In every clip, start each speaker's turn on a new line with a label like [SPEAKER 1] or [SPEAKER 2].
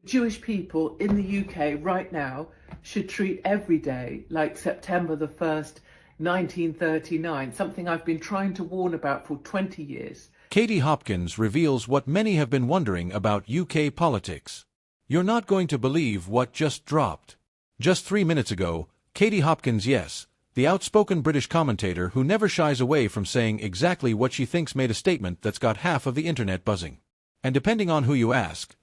[SPEAKER 1] Jewish people in the UK right now should treat every day like September the 1st, 1939, something I've been trying to warn about for 20 years.
[SPEAKER 2] Katie Hopkins reveals what many have been wondering about UK politics. You're not going to believe what just dropped. Just 3 minutes ago, Katie Hopkins, yes, the outspoken British commentator who never shies away from saying exactly what she thinks, made a statement that's got half of the internet buzzing. And depending on who you ask,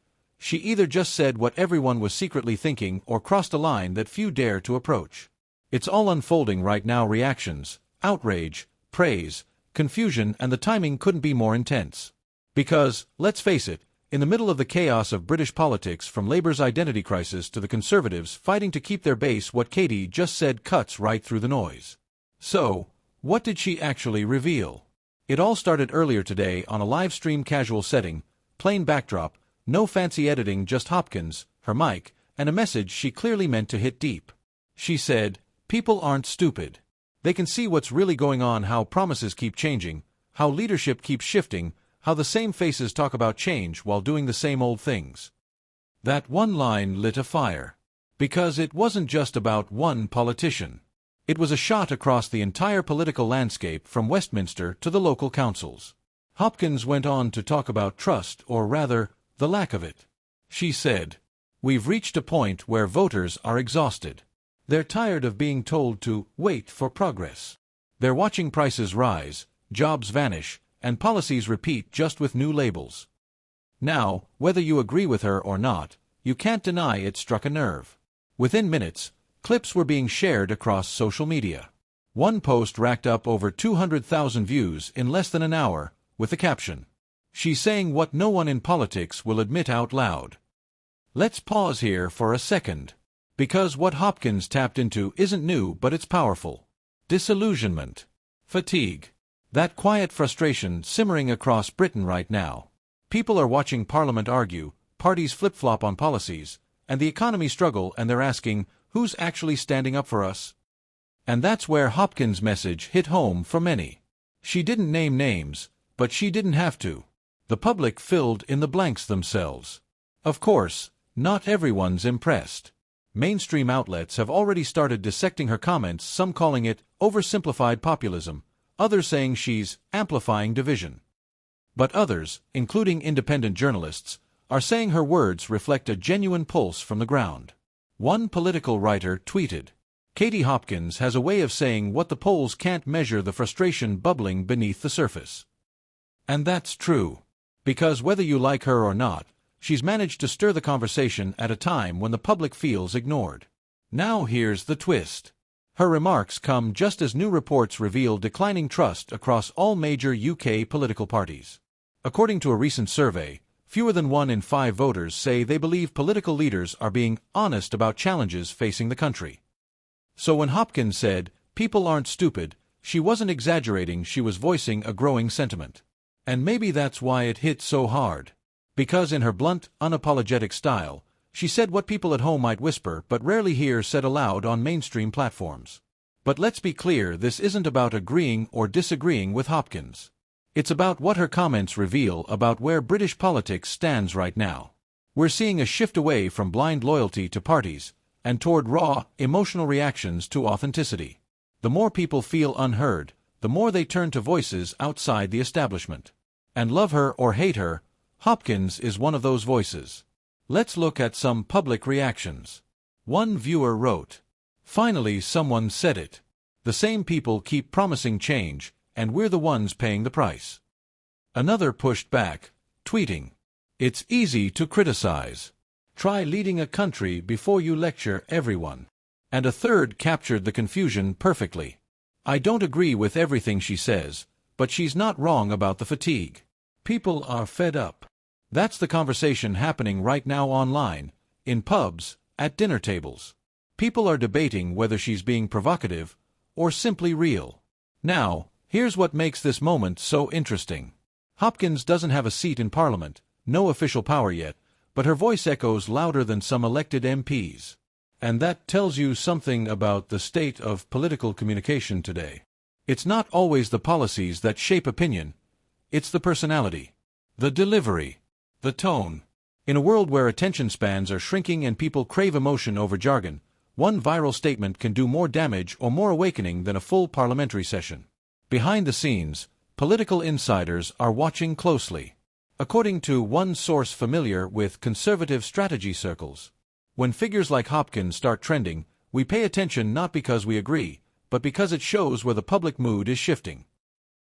[SPEAKER 2] she either just said what everyone was secretly thinking or crossed a line that few dare to approach. It's all unfolding right now: reactions, outrage, praise, confusion, and the timing couldn't be more intense. Because, let's face it, in the middle of the chaos of British politics, from Labour's identity crisis to the Conservatives fighting to keep their base, what Katie just said cuts right through the noise. So, what did she actually reveal? It all started earlier today on a live stream, casual setting, plain backdrop, no fancy editing, just Hopkins, her mic, and a message she clearly meant to hit deep. She said, "People aren't stupid. They can see what's really going on, how promises keep changing, how leadership keeps shifting, how the same faces talk about change while doing the same old things." That one line lit a fire. Because it wasn't just about one politician. It was a shot across the entire political landscape, from Westminster to the local councils. Hopkins went on to talk about trust, or rather, the lack of it. She said, "We've reached a point where voters are exhausted. They're tired of being told to wait for progress. They're watching prices rise, jobs vanish, and policies repeat, just with new labels." Now, whether you agree with her or not, you can't deny it struck a nerve. Within minutes, clips were being shared across social media. One post racked up over 200,000 views in less than an hour, with the caption, "She's saying what no one in politics will admit out loud." Let's pause here for a second. Because what Hopkins tapped into isn't new, but it's powerful. Disillusionment. Fatigue. That quiet frustration simmering across Britain right now. People are watching Parliament argue, parties flip-flop on policies, and the economy struggle, and they're asking, who's actually standing up for us? And that's where Hopkins' message hit home for many. She didn't name names, but she didn't have to. The public filled in the blanks themselves. Of course, not everyone's impressed. Mainstream outlets have already started dissecting her comments, some calling it oversimplified populism, others saying she's amplifying division. But others, including independent journalists, are saying her words reflect a genuine pulse from the ground. One political writer tweeted, "Katie Hopkins has a way of saying what the polls can't measure, the frustration bubbling beneath the surface." And that's true. Because whether you like her or not, she's managed to stir the conversation at a time when the public feels ignored. Now here's the twist. Her remarks come just as new reports reveal declining trust across all major UK political parties. According to a recent survey, fewer than 1 in 5 voters say they believe political leaders are being honest about challenges facing the country. So when Hopkins said, "People aren't stupid," she wasn't exaggerating, she was voicing a growing sentiment. And maybe that's why it hit so hard. Because in her blunt, unapologetic style, she said what people at home might whisper but rarely hear said aloud on mainstream platforms. But let's be clear, this isn't about agreeing or disagreeing with Hopkins. It's about what her comments reveal about where British politics stands right now. We're seeing a shift away from blind loyalty to parties, and toward raw, emotional reactions to authenticity. The more people feel unheard, the more they turn to voices outside the establishment. And love her or hate her, Hopkins is one of those voices. Let's look at some public reactions. One viewer wrote, "Finally someone said it. The same people keep promising change, and we're the ones paying the price." Another pushed back, tweeting, "It's easy to criticize. Try leading a country before you lecture everyone." And a third captured the confusion perfectly. "I don't agree with everything she says, but she's not wrong about the fatigue. People are fed up." That's the conversation happening right now online, in pubs, at dinner tables. People are debating whether she's being provocative or simply real. Now, here's what makes this moment so interesting. Hopkins doesn't have a seat in Parliament, no official power yet, but her voice echoes louder than some elected MPs. And that tells you something about the state of political communication today. It's not always the policies that shape opinion, it's the personality, the delivery, the tone. In a world where attention spans are shrinking and people crave emotion over jargon, one viral statement can do more damage or more awakening than a full parliamentary session. Behind the scenes, political insiders are watching closely. According to one source familiar with conservative strategy circles, when figures like Hopkins start trending, we pay attention not because we agree, but because it shows where the public mood is shifting.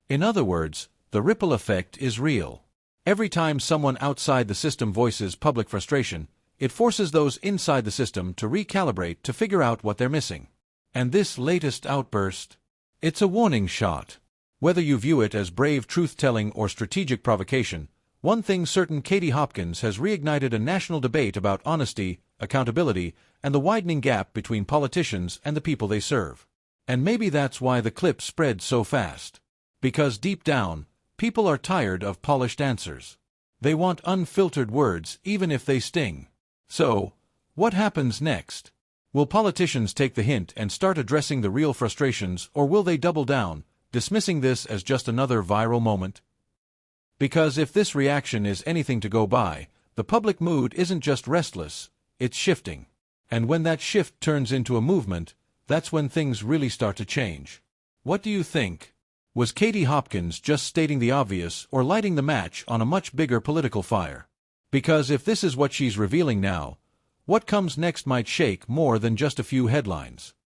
[SPEAKER 2] In other words, the ripple effect is real. Every time someone outside the system voices public frustration, it forces those inside the system to recalibrate to figure out what they're missing. And this latest outburst, it's a warning shot. Whether you view it as brave truth-telling or strategic provocation, one thing certain: Katie Hopkins has reignited a national debate about honesty, accountability, and the widening gap between politicians and the people they serve. And maybe that's why the clip spread so fast. Because deep down, people are tired of polished answers. They want unfiltered words, even if they sting. So, what happens next? Will politicians take the hint and start addressing the real frustrations, or will they double down, dismissing this as just another viral moment? Because if this reaction is anything to go by, the public mood isn't just restless, it's shifting. And when that shift turns into a movement, that's when things really start to change. What do you think? Was Katie Hopkins just stating the obvious or lighting the match on a much bigger political fire? Because if this is what she's revealing now, what comes next might shake more than just a few headlines.